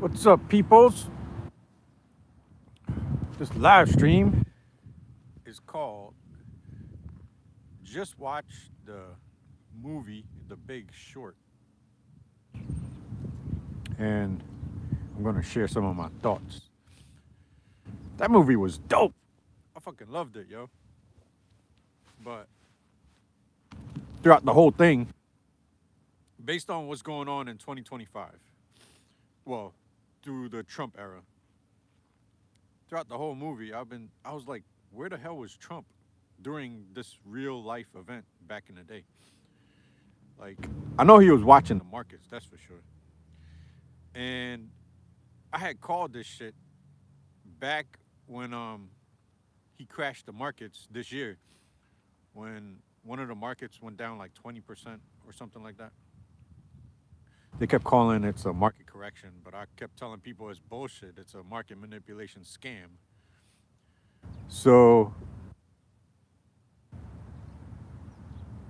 What's up, peoples? This live stream is called Just Watch the Movie The Big Short. And I'm going to share some of my thoughts. That movie was dope. I fucking loved it, yo. But throughout the whole thing, based on what's going on in 2025, well, through the Trump era, throughout the whole movie, I was like, where the hell was Trump during this real life event back in the day? Like, I know he was watching the markets, that's for sure. And I had called this shit back when he crashed the markets this year, when one of the markets went down like 20% or something like that. They kept calling it's a market correction, but I kept telling people it's bullshit. It's a market manipulation scam. So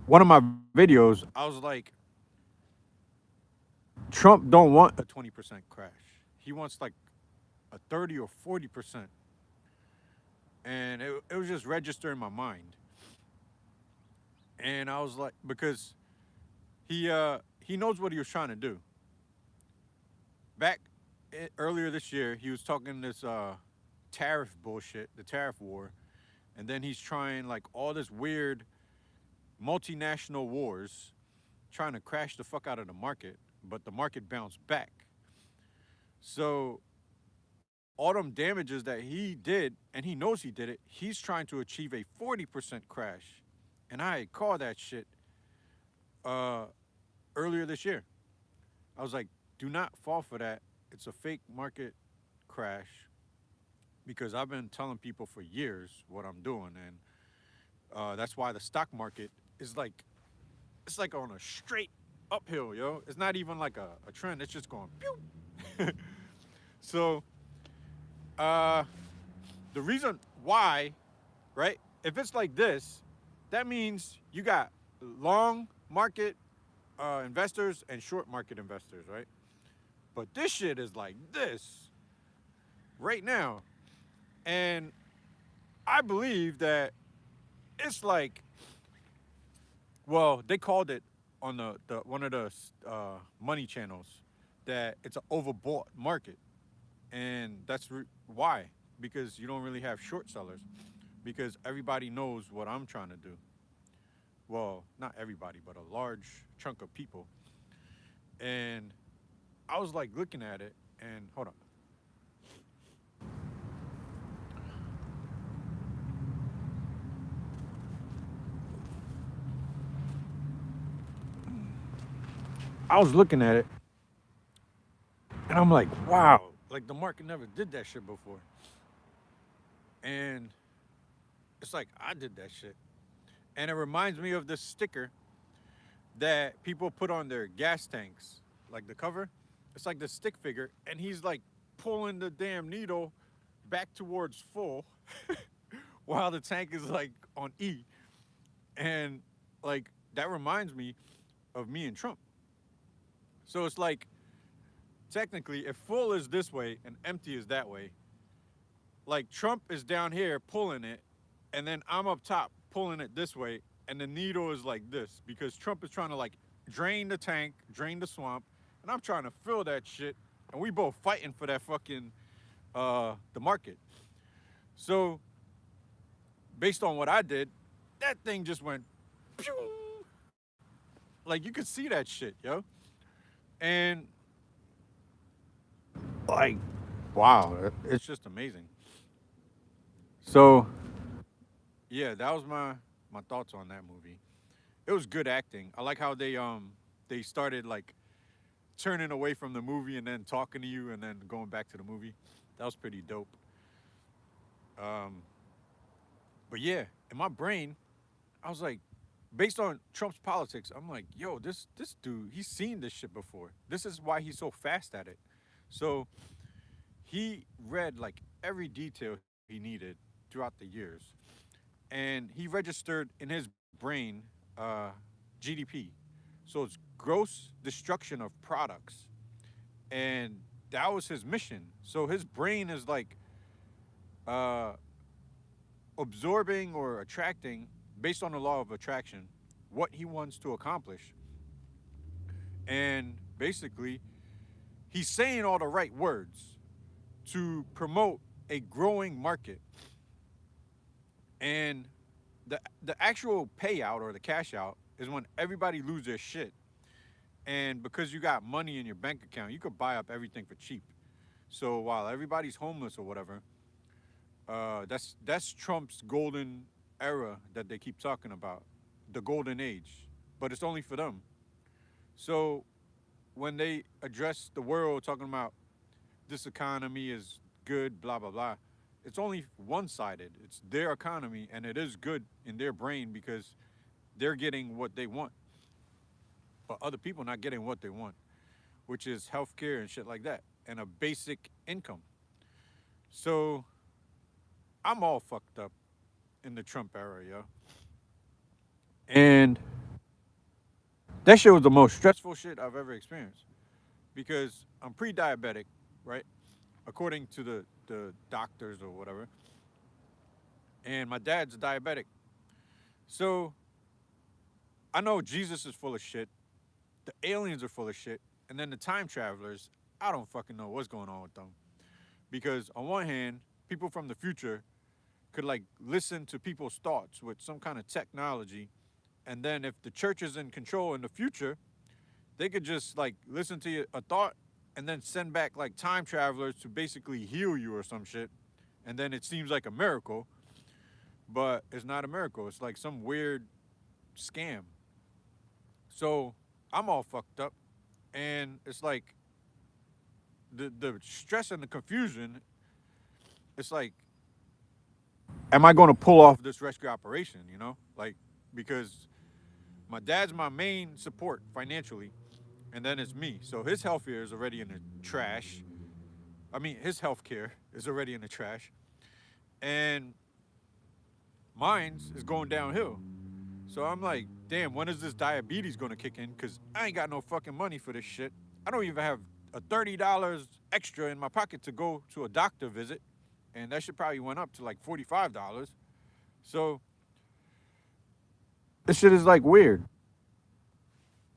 one of my videos, I was like, Trump don't want a 20% crash. He wants like a 30 or 40%. And it was just registering in my mind. And I was like, because he knows what he was trying to do. Back earlier this year, he was talking this tariff bullshit, the tariff war, and then he's trying like all this weird multinational wars, trying to crash the fuck out of the market, but the market bounced back. So all them damages that he did, and he knows he did it, he's trying to achieve a 40% crash. And I called that shit uh, earlier this year. I was like, do not fall for that. It's a fake market crash because I've been telling people for years what I'm doing. And that's why the stock market is like, it's like on a straight uphill, yo. It's not even like a trend, it's just going pew. So, uh, the reason why, right? If it's like this, that means you got long market investors and short market investors, right? But this shit is like this right now. And I believe that it's like, well, they called it on the one of the money channels that it's an overbought market. And that's why. Because you don't really have short sellers. Because everybody knows what I'm trying to do. Well, not everybody, but a large chunk of people. And I was like looking at it, and hold on. I was looking at it, and I'm like, wow, like the market never did that shit before. And it's like I did that shit. And it reminds me of this sticker that people put on their gas tanks, like the cover. It's like the stick figure, and he's like pulling the damn needle back towards full while the tank is like on E. And like that reminds me of me and Trump. So it's like technically, if full is this way and empty is that way, like Trump is down here pulling it, and then I'm up top pulling it this way, and the needle is like this because Trump is trying to like drain the tank, drain the swamp, and I'm trying to fill that shit, and we both fighting for that fucking the market. So based on what I did, that thing just went pew. Like you could see that shit, yo. And like wow, it's just amazing. So yeah, that was my thoughts on that movie. It was good acting. I like how they started like turning away from the movie and then talking to you and then going back to the movie. That was pretty dope. Um, but yeah, in my brain, I was like, based on Trump's politics, I'm like, yo, this dude, he's seen this shit before. This is why he's so fast at it. So he read like every detail he needed throughout the years, and he registered in his brain GDP. So it's gross destruction of products. And that was his mission. So his brain is like uh, absorbing or attracting based on the law of attraction what he wants to accomplish. And basically, he's saying all the right words to promote a growing market. And the actual payout or the cash out is when everybody loses their shit. And because you got money in your bank account, you could buy up everything for cheap. So while everybody's homeless or whatever, that's Trump's golden era that they keep talking about, the golden age. But it's only for them. So when they address the world talking about this economy is good, blah blah blah, it's only one-sided. It's their economy, and it is good in their brain because they're getting what they want, but other people not getting what they want, which is healthcare and shit like that, and a basic income. So I'm all fucked up in the Trump era, yo. And that shit was the most stressful shit I've ever experienced because I'm pre-diabetic, right? According to the doctors or whatever. And my dad's diabetic. So I know Jesus is full of shit. The aliens are full of shit. And then the time travelers, I don't fucking know what's going on with them. Because on one hand, people from the future could like listen to people's thoughts with some kind of technology. And then if the church is in control in the future, they could just like listen to a thought and then send back like time travelers to basically heal you or some shit. And then it seems like a miracle, but it's not a miracle. It's like some weird scam. So I'm all fucked up. And it's like the stress and the confusion, it's like, am I going to pull off this rescue operation, you know? Like, because my dad's my main support financially, and then it's me. So his health care is already in the trash. I mean, his health care is already in the trash. And mine's is going downhill. So I'm like, damn, when is this diabetes going to kick in? Because I ain't got no fucking money for this shit. I don't even have a $30 extra in my pocket to go to a doctor visit. And that shit probably went up to like $45. So this shit is like weird.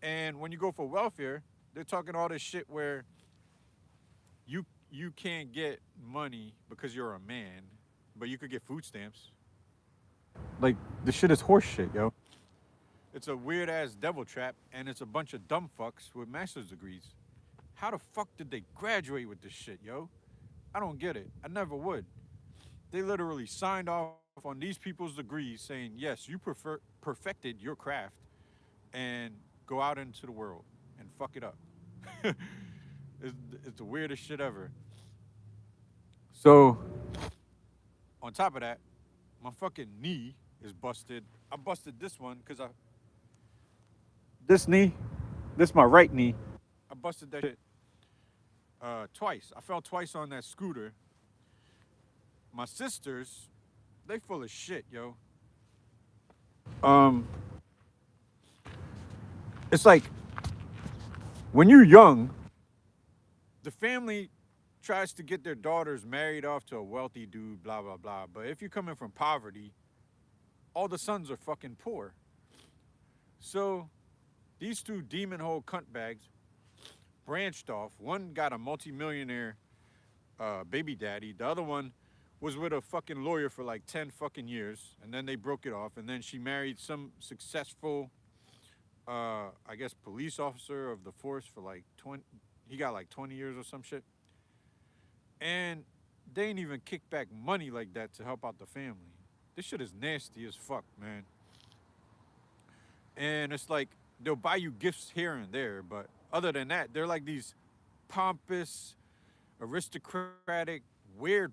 And when you go for welfare, they're talking all this shit where you can't get money because you're a man, but you could get food stamps. Like this shit is horse shit, yo. It's a weird ass devil trap, and it's a bunch of dumb fucks with master's degrees. How the fuck did they graduate with this shit, yo? I don't get it. I never would. They literally signed off on these people's degrees saying, yes, you perfected your craft and go out into the world and fuck it up. it's, it's the weirdest shit ever. So, on top of that, my fucking knee is busted. I busted this one because this knee, this my right knee. I busted that shit twice. I fell twice on that scooter. My sisters, they full of shit, yo. Um, it's like when you're young, the family tries to get their daughters married off to a wealthy dude, blah blah blah. But if you're coming from poverty, all the sons are fucking poor. So these two demon hole cunt bags branched off. One got a multimillionaire baby daddy. The other one was with a fucking lawyer for like 10 fucking years, and then they broke it off, and then she married some successful, I guess, police officer of the force for like 20, he got like 20 years or some shit. And they ain't even kick back money like that to help out the family. This shit is nasty as fuck, man. And it's like, they'll buy you gifts here and there, but other than that, they're like these pompous, aristocratic, weird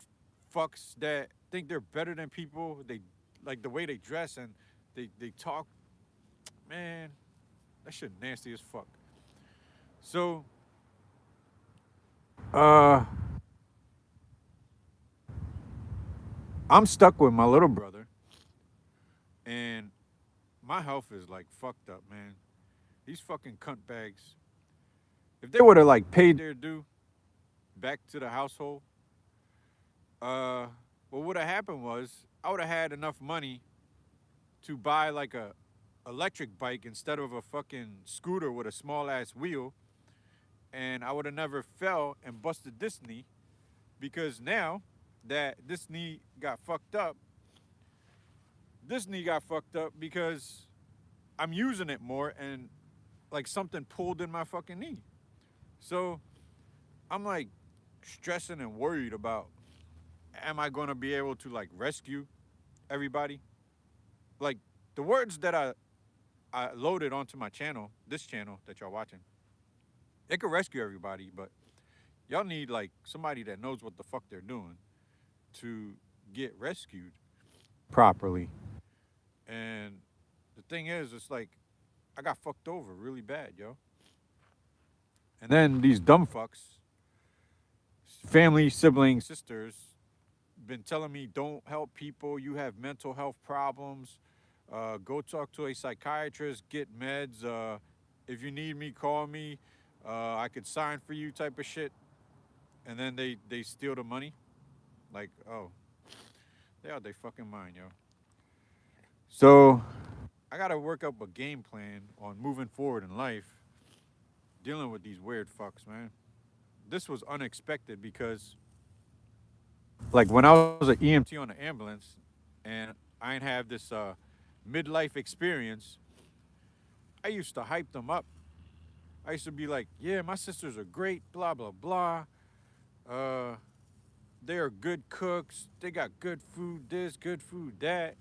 fucks that think they're better than people. They like the way they dress and they talk. Man, that shit nasty as fuck. So, uh, I'm stuck with my little brother, and my health is like fucked up, man. These fucking cunt bags. If they would have like paid their due, back to the household, uh, what would have happened was I would have had enough money to buy like a electric bike instead of a fucking scooter with a small ass wheel, and I would have never fell and busted this knee because now that this knee got fucked up because I'm using it more and like something pulled in my fucking knee. So I'm like stressing and worried about, am I gonna be able to like rescue everybody? Like the words that I loaded onto my channel, this channel that y'all watching, it could rescue everybody, but y'all need like somebody that knows what the fuck they're doing to get rescued properly. And the thing is, it's like I got fucked over really bad, yo. And then these dumb fucks, family, siblings, sisters, been telling me don't help people. You have mental health problems. Go talk to a psychiatrist. Get meds. If you need me, call me. I could sign for you, type of shit. And then they steal the money. Like, oh, they out they fucking mind, yo. So I gotta work up a game plan on moving forward in life, dealing with these weird fucks, man. This was unexpected because, like, when I was an EMT on the ambulance, and I ain't have this midlife experience, I used to hype them up. I used to be like, yeah, my sisters are great, blah blah blah. Uh, they are good cooks. They got good food this, good food that.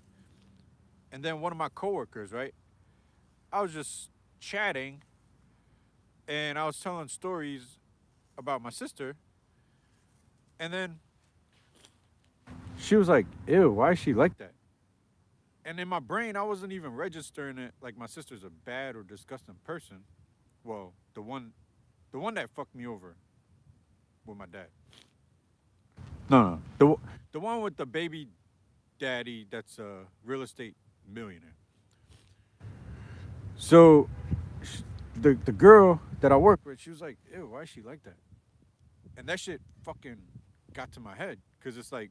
And then one of my coworkers, right? I was just chatting, and I was telling stories about my sister, and then she was like, "Ew, why is she like that?" And in my brain, I wasn't even registering it like my sister's a bad or disgusting person. Well, the one that fucked me over with my dad. No, no, the one with the baby daddy that's a real estate millionaire. So, the girl that I work with, she was like, "Ew, why is she like that?" And that shit fucking got to my head because it's like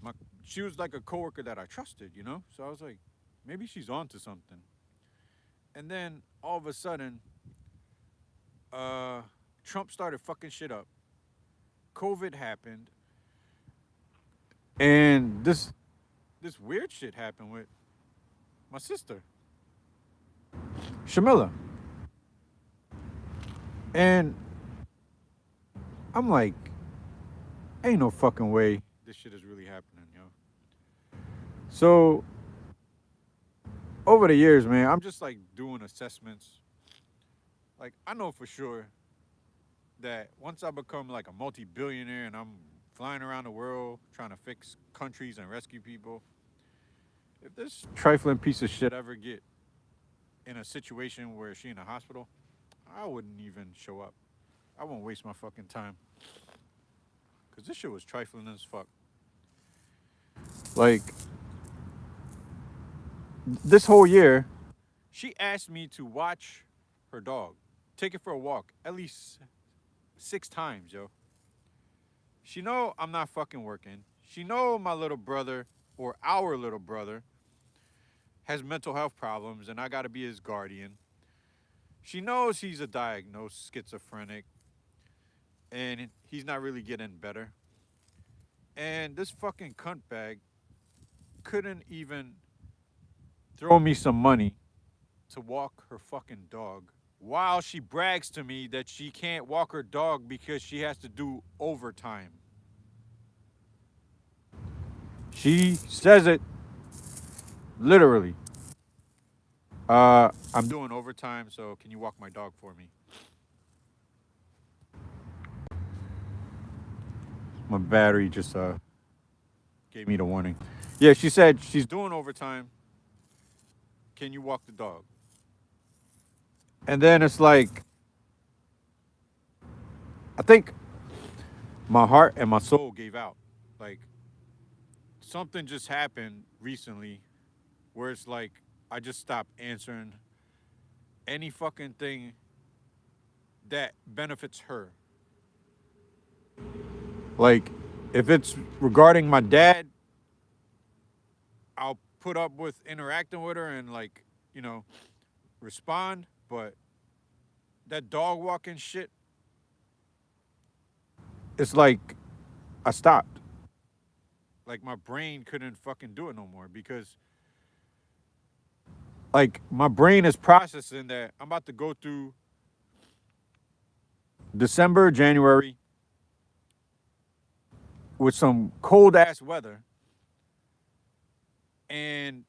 my she was like a coworker that I trusted, you know. So I was like, maybe she's on to something. And then all of a sudden, uh, Trump started fucking shit up. COVID happened, and this weird shit happened with my sister, Shamilla. And I'm like, ain't no fucking way this shit is really happening, yo. So over the years, man, I'm just like doing assessments. Like I know for sure that once I become like a multi-billionaire and I'm flying around the world trying to fix countries and rescue people, if this trifling piece of shit ever get in a situation where she in a hospital, I wouldn't even show up. I won't waste my fucking time. Cause this shit was trifling as fuck. Like this whole year, she asked me to watch her dog, take it for a walk at least 6 times, yo. She know I'm not fucking working. She know my little brother or our little brother has mental health problems and I gotta be his guardian. She knows he's a diagnosed schizophrenic and he's not really getting better. And this fucking cunt bag couldn't even throw me some money to walk her fucking dog while she brags to me that she can't walk her dog because she has to do overtime. She says it literally. I'm doing overtime, so can you walk my dog for me? My battery just gave me the warning. Yeah, she said she's doing overtime. Can you walk the dog? And then it's like I think my heart and my soul gave out. Like something just happened recently where it's like I just stopped answering any fucking thing that benefits her. Like, if it's regarding my dad, I'll put up with interacting with her and like, you know, respond. But that dog walking shit, it's like I stopped. Like my brain couldn't fucking do it no more because like my brain is processing that I'm about to go through December, January with some cold ass weather and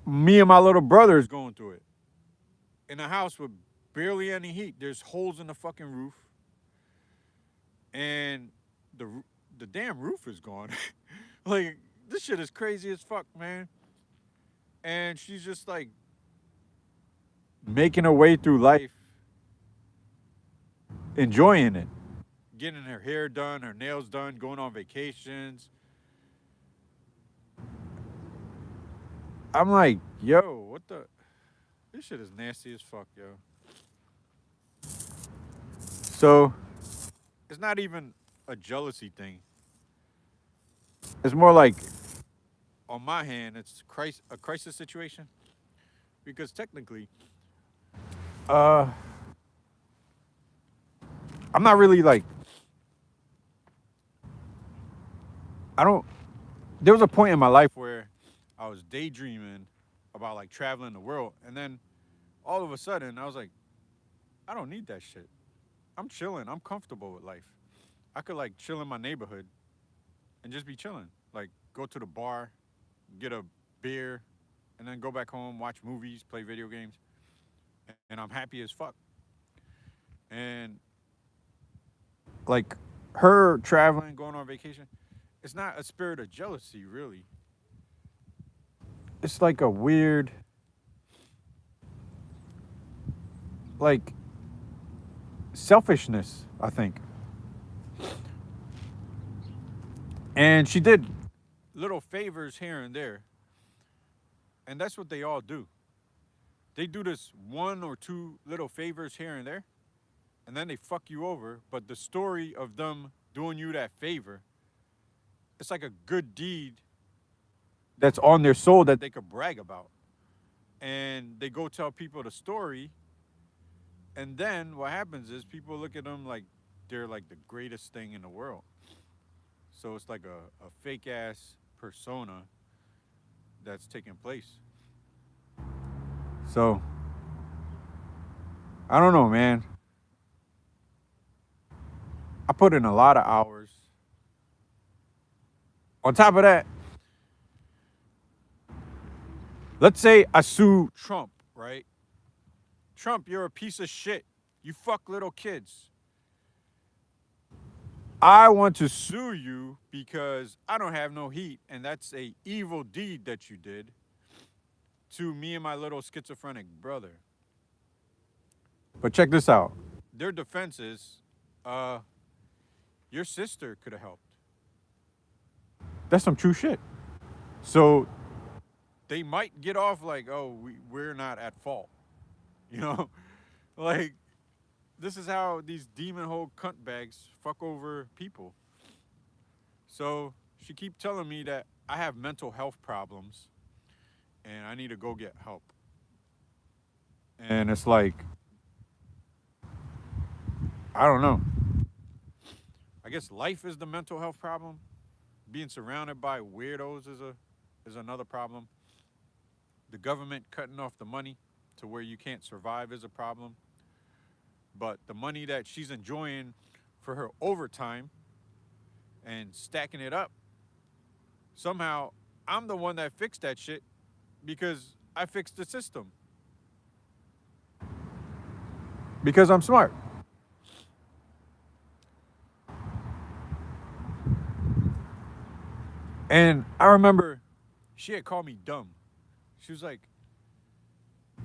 me and my little brother is going through it in a house with barely any heat. There's holes in the fucking roof and the the damn roof is gone. Like this shit is crazy as fuck, man. And she's just like making her way through life, enjoying it, getting her hair done, her nails done, going on vacations. I'm like, yo, what the? This shit is nasty as fuck, yo. So it's not even a jealousy thing. It's more like, on my hand, it's a crisis situation because technically, uh, I'm not really like, I don't. There was a point in my life where I was daydreaming about like traveling the world, and then all of a sudden I was like, I don't need that shit. I'm chilling. I'm comfortable with life. I could like chill in my neighborhood and just be chilling. Like go to the bar, get a beer, and then go back home, watch movies, play video games, and I'm happy as fuck. And like her traveling, going on vacation, it's not a spirit of jealousy, really. It's like a weird, like selfishness, I think. And she did little favors here and there, and that's what they all do. They do this one or two little favors here and there, and then they fuck you over. But the story of them doing you that favor, it's like a good deed that's on their soul that they could brag about. And they go tell people the story, and then what happens is people look at them like they're like the greatest thing in the world. So it's like a fake ass persona that's taking place. So I don't know, man. I put in a lot of hours. On top of that, let's say I sue Trump, right? Trump, you're a piece of shit. You fuck little kids. I want to sue you because I don't have no heat, and that's a evil deed that you did to me and my little schizophrenic brother. But check this out. Their defense is, uh, your sister could have helped. That's some true shit. So they might get off like, oh, we're not at fault. You know? Like, this is how these demon hole cunt bags fuck over people. So she keep telling me that I have mental health problems and I need to go get help. And it's like, I don't know. I guess life is the mental health problem. Being surrounded by weirdos is another problem. The government cutting off the money to where you can't survive is a problem. But the money that she's enjoying for her overtime and stacking it up, somehow I'm the one that fixed that shit because I fixed the system. Because I'm smart. And I remember she had called me dumb. She was like,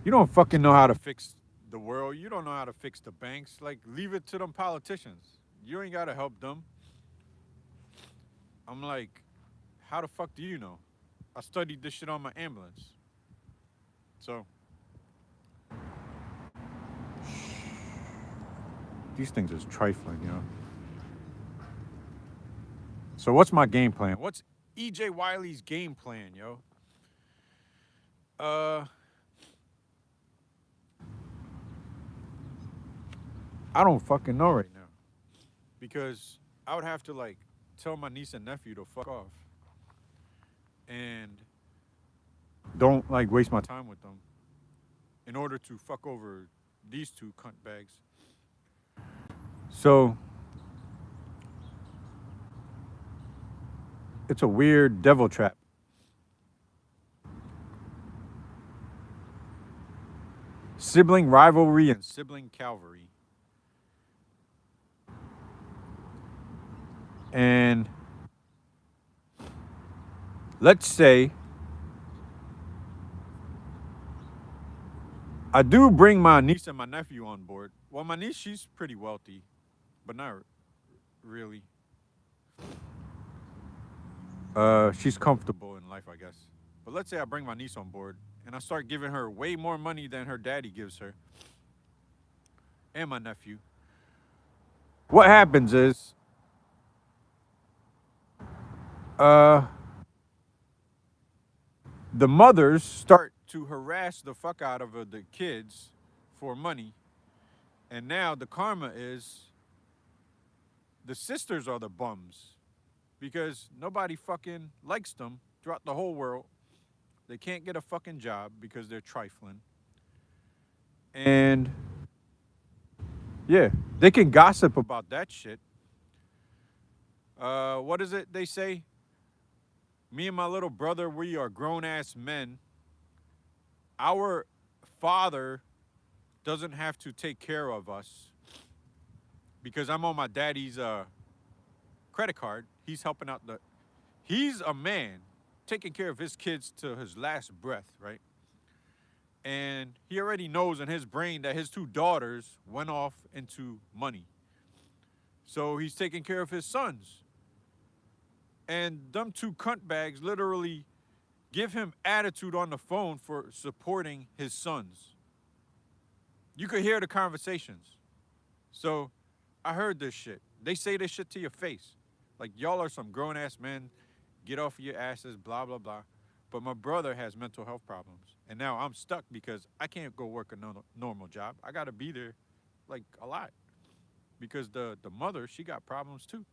you don't fucking know how to fix the world. You don't know how to fix the banks. Like, leave it to them politicians. You ain't got to help them. I'm like, how the fuck do you know? I studied this shit on my ambulance. So, These things is trifling, you know. So what's my game plan? What's EJ Wiley's game plan, yo? Uh, I don't fucking know right now because I would have to like tell my niece and nephew to fuck off and don't like waste my time with them in order to fuck over these two cunt bags. So it's a weird devil trap. Sibling rivalry and sibling cavalry. And let's say I do bring my niece and my nephew on board. Well, my niece, she's pretty wealthy, but not really. She's comfortable in life, I guess. But let's say I bring my niece on board and I start giving her way more money than her daddy gives her, and my nephew. What happens is, uh, the mothers start to harass the fuck out of the kids for money, and now the karma is the sisters are the bums because nobody fucking likes them throughout the whole world. They can't get a fucking job because they're trifling. And yeah, they can gossip about that shit. What is it they say? Me and my little brother, we are grown ass men. Our father doesn't have to take care of us because I'm on my daddy's credit card. He's helping out the. He's a man taking care of his kids to his last breath, right? And he already knows in his brain that his two daughters went off into money. So he's taking care of his sons. And them two cunt bags literally give him attitude on the phone for supporting his sons. You could hear the conversations. So I heard this shit. They say this shit to your face. Like, y'all are some grown ass men. Get off of your asses, blah, blah, blah. But my brother has mental health problems. And now I'm stuck because I can't go work a normal job. I got to be there like a lot. Because the mother, she got problems too.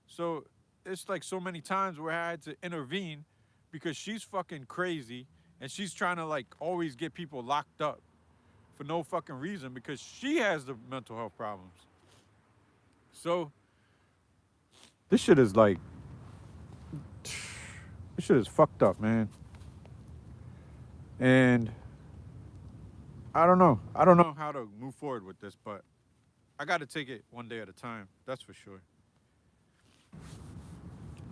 So it's like so many times where I had to intervene because she's fucking crazy and she's trying to like always get people locked up for no fucking reason because she has the mental health problems. So this shit is like, this shit is fucked up, man. And I don't know. I don't know how to move forward with this, but I got to take it one day at a time. That's for sure.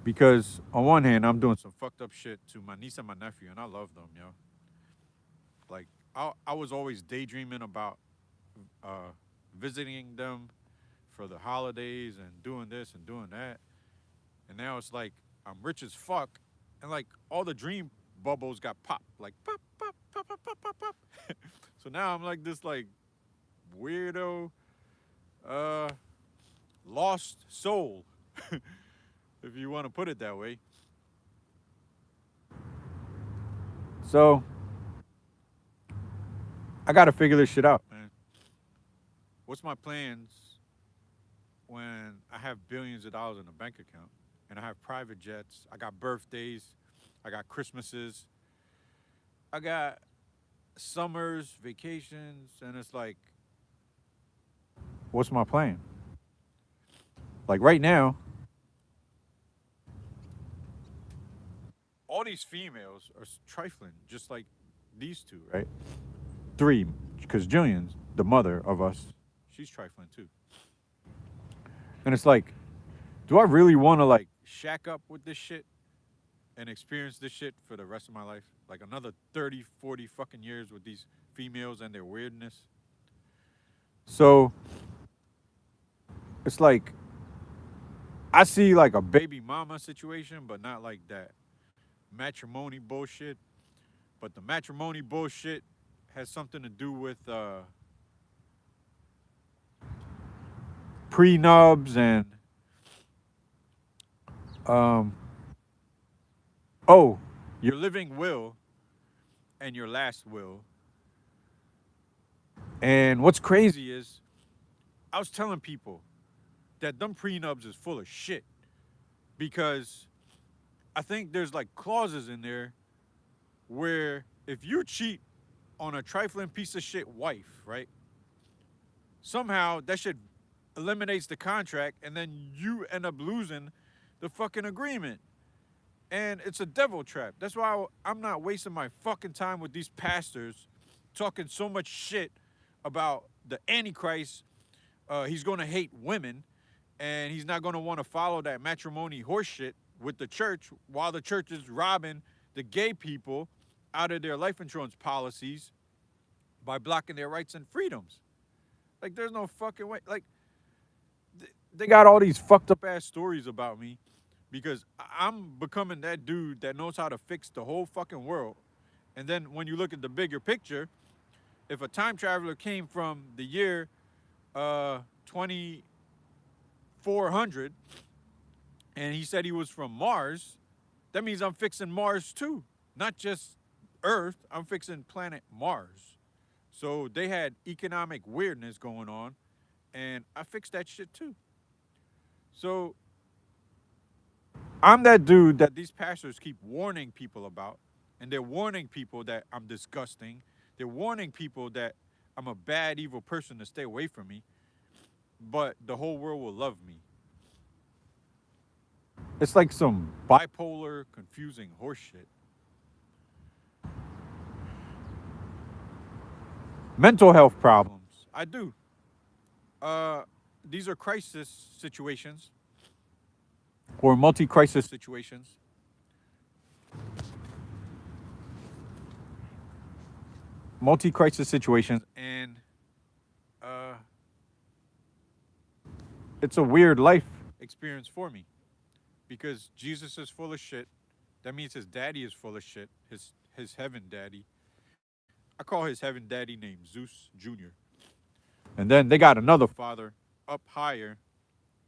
Because on one hand, I'm doing some fucked up shit to my niece and my nephew, and I love them, yo. Like I was always daydreaming about visiting them for the holidays and doing this and doing that, and now it's like I'm rich as fuck, and like all the dream bubbles got popped, like pop, pop, pop, pop, pop, pop, pop. So now I'm like this like weirdo, uh, lost soul, if you want to put it that way. So I got to figure this shit out, man. What's my plans when I have billions of dollars in a bank account and I have private jets? I got birthdays, I got Christmases, I got summers, vacations, and it's like, what's my plan? Like right now, all these females are trifling, just like these two, right? Three, because Jillian's the mother of us. She's trifling too. And it's like, do I really want to like shack up with this shit and experience this shit for the rest of my life? Like another 30, 40 fucking years with these females and their weirdness. So it's like, I see like a baby mama situation, but not like that matrimony bullshit. But the matrimony bullshit has something to do with prenubs and um, oh, your living will and your last will. And what's crazy is I was telling people that them prenubs is full of shit because I think there's like clauses in there where if you cheat on a trifling piece of shit wife, right? Somehow that shit eliminates the contract and then you end up losing the fucking agreement. And it's a devil trap. That's why I'm not wasting my fucking time with these pastors talking so much shit about the Antichrist. He's going to hate women and he's not going to want to follow that matrimony horseshit with the church while the church is robbing the gay people out of their life insurance policies by blocking their rights and freedoms. Like, there's no fucking way. Like, they got all these fucked up ass stories about me because I'm becoming that dude that knows how to fix the whole fucking world. And then when you look at the bigger picture, if a time traveler came from the year 2400 and he said he was from Mars, that means I'm fixing Mars too. Not just Earth, I'm fixing planet Mars. So they had economic weirdness going on, and I fixed that shit too. So I'm that dude that these pastors keep warning people about, and they're warning people that I'm disgusting. They're warning people that I'm a bad, evil person to stay away from me, but the whole world will love me. It's like some bipolar, confusing horseshit. Mental health problems. I do. These are crisis situations or multi-crisis situations. Multi-crisis situations, and uh, it's a weird life experience for me because Jesus is full of shit. That means his daddy is full of shit. His heaven daddy. I call his heaven daddy named Zeus Jr. And then they got another father up higher.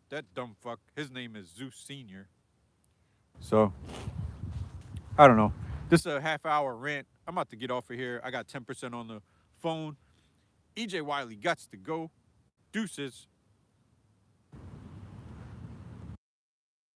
That dumb fuck. His name is Zeus Senior. So I don't know. This is a half-hour rant. I'm about to get off of here. I got 10% on the phone. EJ Wiley gots to go. Deuces.